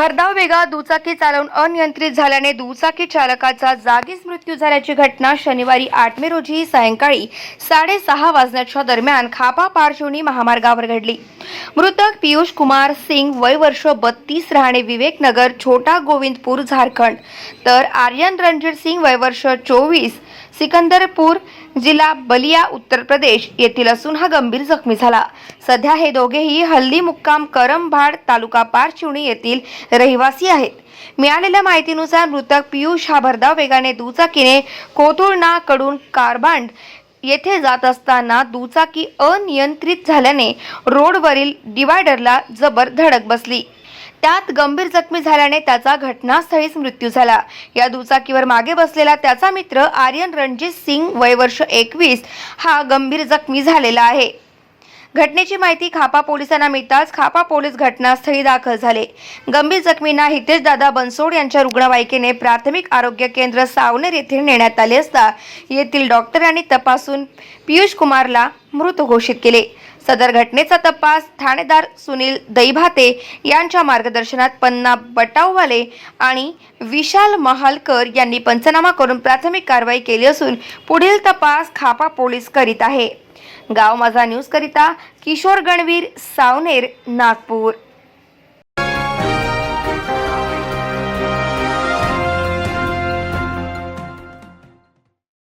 भरधाव वेगात दुचाकी चालवून अनियंत्रित झाल्याने दुचाकी चालकाचा जागीच मृत्यू झाल्याची घटना शनिवारी 8 मे रोजी सायंकाळी 6:30 वाजण्याच्या दरम्यान खापा पारशिवनी महामार्गावर घडली। मृतक पीयूष कुमार सिंग वय वर्ष 32 राहणे विवेकनगर छोटा गोविंदपूर झारखंड तर आर्यन रणजीत सिंग वय वर्ष 24 सिकंदरपूर जिल्हा बलिया उत्तर प्रदेश येथील असून हा गंभीर जखमी झाला। सध्या हे दोघेही हल्ली मुक्काम करमभाड तालुका पारशिवनी येथील रहिवासी आहेत। मिळालेल्या माहितीनुसार मृतक पीयूष हा भरधाव वेगाने दुचाकीने कोथुर्णा कडून कारभांड येथे जात असताना दुचाकी अनियंत्रित झाल्याने रोडवरील डिवायडरला जबर धडक बसली। त्यात गंभीर जखमी झाल्याने त्याचा घटनास्थळीच मृत्यू झाला। या दुचाकीवर मागे बसलेला त्याचा मित्र आर्यन रणजीत सिंग वय वर्ष 21 हा गंभीर जखमी झालेला आहे। घटनेची माहिती खापा पोलिसांना मिळताच खापा पोलीस घटनास्थळी दाखल झाले। गंभीर जखमींना हितेश दादा बनसोड यांच्या रुग्णवाहिकेने प्राथमिक आरोग्य केंद्र सावनेर येथे नेण्यात आले असता येथील डॉक्टरांनी तपासून पीयूष कुमारला मृत घोषित केले। सदर घटनेचा तपास ठाणेदार सुनील दैभाते यांच्या मार्गदर्शनात पन्ना बटाववाले आणि विशाल महालकर यांनी पंचनामा करून प्राथमिक कारवाई केली असून पुढील तपास खापा पोलीस करीत आहे। गाव माझा न्यूज करिता किशोर गणवीर, सावनेर, नागपूर।